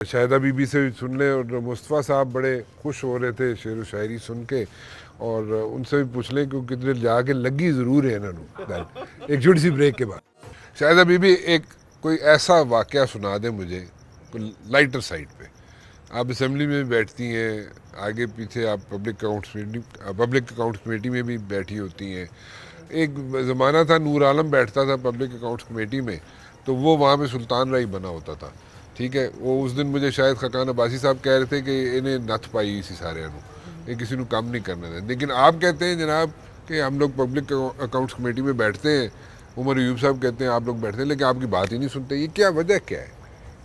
शाहिदा बीबी से भी सुन लें, और मुस्तफ़ा साहब बड़े खुश हो रहे थे शेर व शायरी सुन के, और उनसे भी पूछ लें क्योंकि किधर जाके लगी ज़रूर है इन्होंने एक छोटी सी ब्रेक के बाद। शाहिदा बीबी, एक कोई ऐसा वाक़या सुना दें मुझे कोई लाइटर साइड पे। आप असेंबली में भी बैठती हैं, आगे पीछे आप पब्लिक अकाउंट्स कमेटी में भी बैठी होती हैं। एक ज़माना था नूर आलम बैठता था पब्लिक अकाउंट्स कमेटी में, तो वो वहाँ पे सुल्तान राय बना होता था, ठीक है। वो उस दिन मुझे शायद खकान अब्बासी साहब कह रहे थे कि इन्हें नथ पाई इसी सारे ये किसी को काम नहीं करना था। लेकिन आप कहते हैं जनाब कि हम लोग पब्लिक अकाउंट्स कमेटी में बैठते हैं, उमर अयूब साहब कहते हैं आप लोग बैठते हैं, लेकिन आपकी बात ही नहीं सुनते। ये क्या वजह क्या है?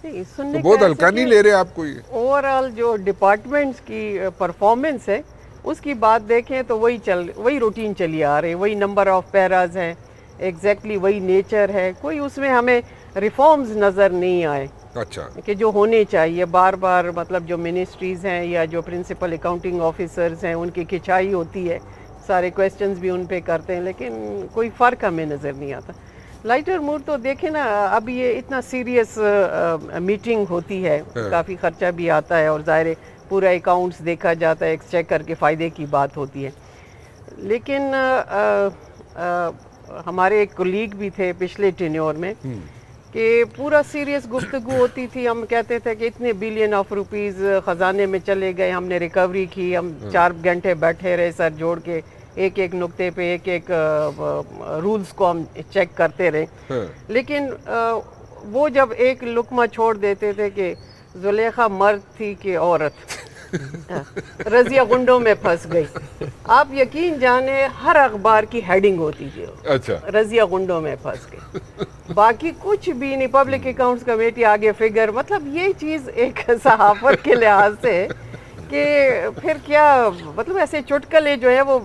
तो बहुत हल्का नहीं ले रहे आपको? ये ओवरऑल जो डिपार्टमेंट्स की परफॉर्मेंस है उसकी बात देखें तो वही रूटीन चली आ रही है, वही नंबर ऑफ पैराज हैं, एग्जैक्टली वही नेचर है, कोई उसमें हमें रिफॉर्म्स नज़र नहीं आए। अच्छा, कि जो होने चाहिए बार बार, मतलब जो मिनिस्ट्रीज़ हैं या जो प्रिंसिपल अकाउंटिंग ऑफिसर्स हैं उनकी खिंचाई होती है, सारे क्वेश्चंस भी उन पे करते हैं, लेकिन कोई फ़र्क हमें नज़र नहीं आता। लाइटर मूड तो देखें ना, अब ये इतना सीरियस मीटिंग होती है, काफ़ी ख़र्चा भी आता है और ज़ाहिर पूरा अकाउंट्स देखा जाता है, एक्सचेकर के फ़ायदे की बात होती है। लेकिन हमारे एक कोलीग भी थे पिछले टेन्योर में कि पूरा सीरियस गुफ्तगू होती थी। हम कहते थे कि इतने बिलियन ऑफ रुपीस ख़जाने में चले गए, हमने रिकवरी की, हम 4 घंटे बैठे रहे सर जोड़ के, एक एक नुक्ते पे एक एक रूल्स को हम चेक करते रहे। लेकिन वो जब एक लुकमा छोड़ देते थे कि जुलेखा मर्द थी कि औरत, रजिया गुंडों में फंस गई, आप यकीन जाने हर अखबार की हेडिंग होती थी। अच्छा, रजिया गुंडों में फंस गई, बाकी कुछ भी नहीं। पब्लिक अकाउंट्स कमेटी आगे फिगर, मतलब ये चीज़ एक सहाफत के लिहाज से कि फिर क्या, मतलब ऐसे चुटकले जो है वो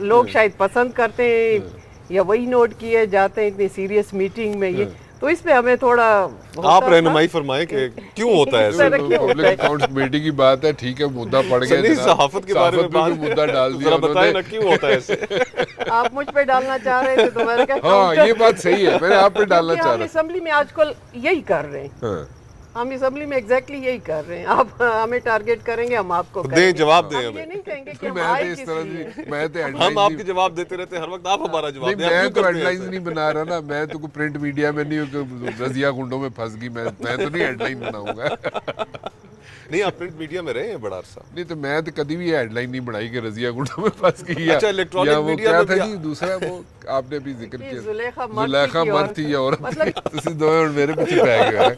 लोग शायद पसंद करते हैं या वही नोट किए जाते हैं इतनी सीरियस मीटिंग में। ये तो इस पे हमें थोड़ा आप रहनुमाई फरमाएं कि क्यों होता है ऐसा? पब्लिक अकाउंट्स कमेटी की बात है, ठीक है, मुद्दा पड़ गया, नहीं, सहाफत के बारे में बात, मुद्दा डाल दिया, जरा बताएं ना क्यों होता है ऐसे? आप मुझ पे डालना चाह रहे थे तो मैंने कहा हाँ, ये बात सही है, मैंने आप पे डालना चाह रहा। असेंबली में आजकल यही कर रहे हैं, हम असेंबली में एग्जैक्टली यही कर रहे हैं। आप हमें टारगेट करेंगे, हम आपको दें, जवाब दें हमें। ये नहीं कहेंगे कि हम आपके जवाब देते रहते हैं हर वक्त, आप हमारा जवाब दें। मैं तो हेडलाइंस नहीं बना रहा ना, मैं तो प्रिंट मीडिया में नहीं हूँ, रजिया गुंडों में फंस गई, मैं तो नहीं हेडलाइन बनाऊंगा। नहीं, आप प्रिंट मीडिया में रहे हैं बड़ा अरसा। नहीं तो मैं तो कभी भी हेडलाइन नहीं बनाई कि रजिया गुंडों में फंस गई। अच्छा, इलेक्ट्रॉनिक मीडिया में था जी दूसरा, वो आपने भी जिक्र किया, जुलेखा मर्द थी या औरत, मतलब दो मेरे पीछे पै गए।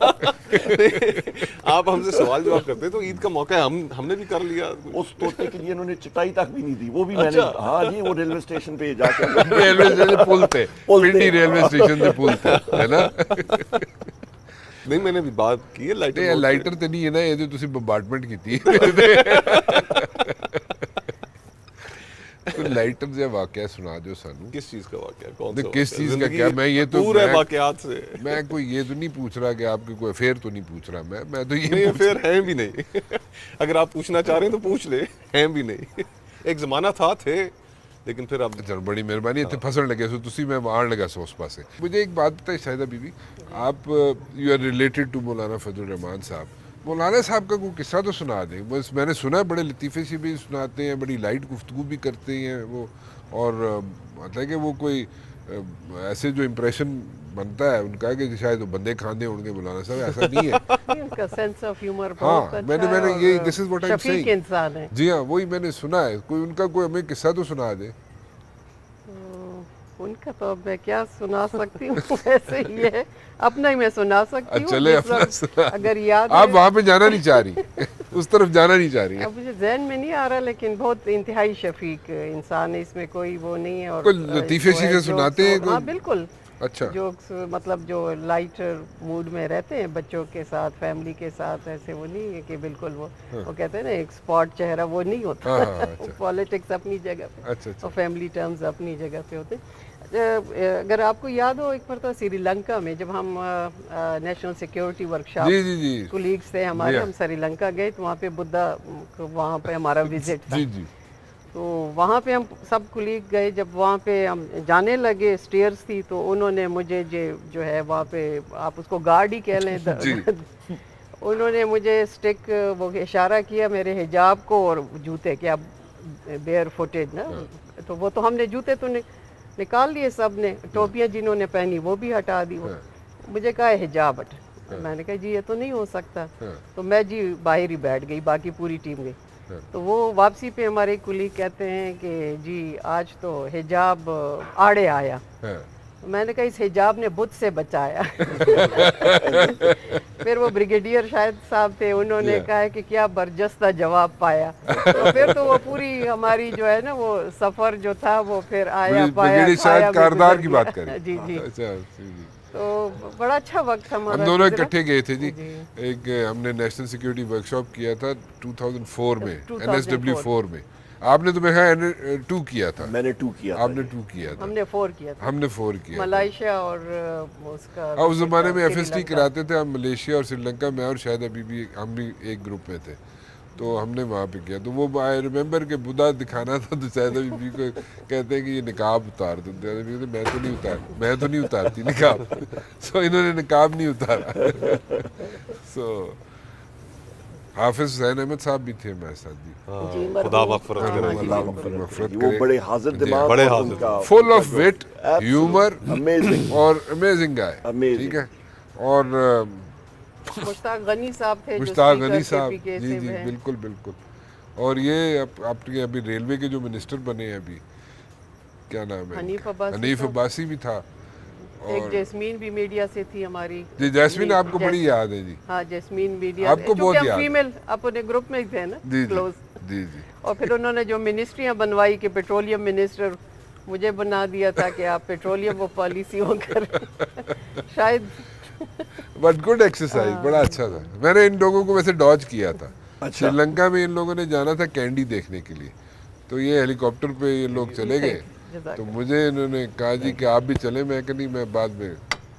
आप हमसे सवाल जवाब करते तो ईद का मौका है, हमने भी कर लिया। उस तोते के लिए उन्होंने चटाई तक भी नहीं दी, वो भी मैंने, हाँ जी, वो रेलवे स्टेशन पे जाके रेलवे स्टेशन पुल थे, पिंडी रेलवे स्टेशन से पुल थे, है ना? नहीं, मैंने भी बात की है लाइटर। लाइटर तो नहीं है ना, ये तो तुसी बम्बार्टमेंट की थी। तो लाइटर से वाकया सुना दो सानू। किस चीज का वाकया? कौन सा? किस चीज का क्या? मैं ये तो पूरे वाकयात से मैं कोई ये तो नहीं पूछ रहा कि आपके कोई अफेयर तो नहीं पूछ रहा, मैं तो ये नहीं, अफेयर हैं भी नहीं। अगर आप पूछना चाह रहे हैं तो पूछ ले, हैं भी नहीं। एक जमाना था, थे, लेकिन फिर अब चल, बड़ी मेहरबानी, इतने फसन लगे सो तुसी, मैं वहाँ लगा सो उस पासे। मुझे एक बात बताइए शाहिदा बीबी, आप यू आर रिलेटेड टू मौलाना फजल रहमान साहब। मौलाना साहब का कोई किस्सा तो सुना दें। बस मैंने सुना है बड़े लतीफ़े से भी सुनाते हैं, बड़ी लाइट गुफ्तगू भी करते हैं वो, और मतलब कि वो कोई ऐसे जो इम्प्रेशन बनता है उनका कि शायद वो बंदे खाने होंगे मौलाना साहब, ऐसा नहीं है। उनका सेंस ऑफ ह्यूमर हाँ, बहुत अच्छा मैंने है, ये this is what I am Shafiq इंसान है। जी हाँ, वही मैंने सुना है। कोई उनका कोई हमें किस्सा तो सुना दे। उनका तो अब मैं क्या सुना सकती हूँ, वैसे ही है, अपना ही मैं सुना सकती हूँ। चले अपना अगर याद आप वहाँ पे जाना नहीं चाह रही, उस तरफ जाना नहीं चाह रही। अब मुझे जहन में नहीं आ रहा, लेकिन बहुत इंतहाई शफीक इंसान है, इसमें कोई वो नहीं है। और कोई लतीफ़े शीफ़े सुनाते हैं? हाँ बिल्कुल, अच्छा, जोक्स, मतलब जो लाइटर मूड में रहते हैं बच्चों के साथ, फैमिली के साथ, ऐसे वो नहीं है कि बिल्कुल वो कहते हैं ना एक स्पॉट चेहरा, वो नहीं होता। अच्छा। पॉलिटिक्स अपनी जगह पे, अच्छा। और फैमिली टर्म्स अपनी जगह पे होते हैं। अगर आपको याद हो, एक बार तो श्रीलंका में जब हम नेशनल सिक्योरिटी वर्कशॉप, जी कोलीग्स थे हमारे, हम श्रीलंका गए तो वहाँ पे बुद्धा, वहाँ पे हमारा विजिट था। जी। तो वहाँ पे हम सब कुलीग गए, जब वहाँ पे हम जाने लगे, स्टेयर्स थी, तो उन्होंने मुझे जो है वहाँ पे, आप उसको गार्ड ही कह लें, انہوں نے مجھے اسٹک وہ اشارہ کیا میرے حجاب کو اور جوتے کے، اب بیئر فوٹیڈ نا، تو وہ تو ہم نے جوتے تو نکال لیے سب نے، ٹوپیاں جنہوں نے پہنی وہ بھی ہٹا دی، مجھے کہا حجاب ہٹ، میں نے کہا جی یہ تو نہیں ہو سکتا، تو میں جی باہر ہی بیٹھ گئی، باقی پوری ٹیم گئی۔ تو وہ واپسی پہ ہمارے کولیگ کہتے ہیں کہ جی آج تو حجاب آڑے آیا، میں نے کہا اس حجاب نے بت سے بچایا۔ پھر وہ بریگیڈیئر شاہد صاحب تھے، انہوں نے کہا کہ کیا برجستہ جواب پایا، تو پھر تو وہ پوری ہماری جو ہے نا وہ سفر جو تھا وہ پھر آیا پایا شاید کاردار کی بات کریں۔ جی جی، اچھا، تو بڑا اچھا وقت تھا ہمارا۔ ہم دونوں اکٹھے گئے تھے جی، ایک ہم نے نیشنل سیکیورٹی ورک شاپ کیا تھا 2004 میں، NSW4 میں، آپ نے تو میرے خیال N2 کیا تھا، میں نے 2 کیا تھا، آپ نے 2 کیا تھا، ہم نے 4 کیا تھا، ہم نے 4 کیا، ملائیشیا اور اس کا اس زمانے میں FST کراتے تھے ہم، ملیشیا اور سری لنکا میں اور شاہدہ بی بی ہم بھی ایک گروپ میں تھے، تو ہم نے وہاں پہ کیا، تو وہ آئی ریممبر کہ بدھا دکھانا تھا، تو شاہدہ بی بی کو کہتے ہیں کہ یہ نقاب اتار دو، میں تو نہیں اتارتی نقاب، سو انہوں نے نقاب نہیں اتارا۔ سو حافظ حسین احمد صاحب بھی تھے ہمارے ساتھ جی، خدا مغفرت کرے، اللہ مغفرت کرے، وہ بڑے حاضر دماغ، بڑے اور حاضر، ان کا full of wit, humour amazing, اور امیزنگ گائے، Amazing. ٹھیک ہے، اور مشتاق غنی صاحب تھے جو مشتاق اسپیکر غنی کے صاحب، PK جی سے جی ہیں۔ بالکل بالکل، اور یہ آپ کے ابھی ریلوے کے جو منسٹر بنے ہیں ابھی، کیا نام ہے، حنیف عباسی حنیف صاحب۔ عباسی بھی تھا، ایک جیسمین بھی میڈیا سے تھی ہماری، جی جیسمین آپ کو بڑی یاد ہے جی، ہاں جیسمین میڈیا، آپ کو چونکہ بہت ہم یاد ہے، فیمیل اپنے گروپ میں ہی تھے نا جی کلوز، جی جی، اور پھر انہوں نے جو منسٹریاں بنوائی کہ پیٹرولیم منسٹر، مجھے بنا دیا تھا کہ آپ پیٹرولیم وہ پالیسیوں کر شاید، بٹ گڈ ایکسرسائز، بڑا اچھا تھا، میں نے ان لوگوں کو ویسے ڈاج کیا تھا، اچھا، سری لنکا میں ان لوگوں نے جانا تھا کینڈی دیکھنے کے لیے، تو یہ ہیلی کاپٹر پہ یہ لوگ چلے گئے، تو مجھے انہوں نے کہا جی کہ آپ بھی چلیں، میں کہ نہیں میں بعد میں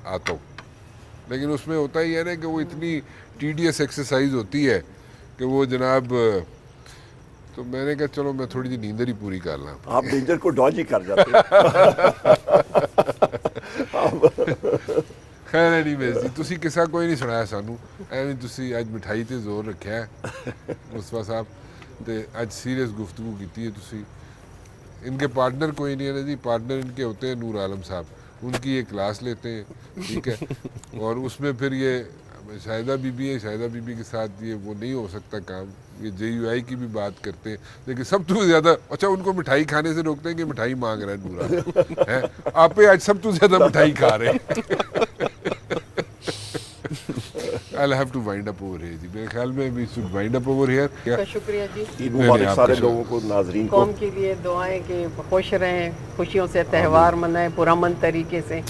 آتا ہوں، لیکن اس میں ہوتا ہی ہے نا کہ وہ اتنی ٹیڈیس ایکسرسائز ہوتی ہے کہ وہ جناب، تو میں نے کہا چلو میں تھوڑی سی نیندر ہی پوری کر لوں۔ آپ ڈینجر کو ڈاج ہی کر جاتے خیر اینی ویز جی، تسی قصہ کوئی نہیں سنایا سانو، ایویں تسی اج مٹھائی تے زور رکھیا ہے مصطفیٰ صاحب، تے اج سیریس گفتگو کیتی ہے تسی، ان کے پارٹنر کوئی نہیں ہے نا جی، پارٹنر ان کے ہوتے ہیں نور عالم صاحب، ان کی یہ کلاس لیتے ہیں، ٹھیک ہے، اور اس میں پھر یہ شاہدہ بی بی ہے، شاہدہ بی بی کے ساتھ یہ وہ نہیں ہو سکتا کام، یہ JUI کی بھی بات کرتے ہیں، لیکن سب تو زیادہ اچھا ان کو مٹھائی کھانے سے روکتے ہیں کہ مٹھائی مانگ رہا ہے نور عالم، آپ پہ آج سب تو زیادہ مٹھائی کھا رہے ہیں۔ I'll have to wind up over here جی، میرے خیال میں we should wind up over here۔ کا شکریہ جی، عید مبارک سارے لوگوں کو، ناظرین کو، قوم کے لیے دعائیں کہ خوش رہیں، خوشیوں سے تہوار منائیں پرامن طریقے سے۔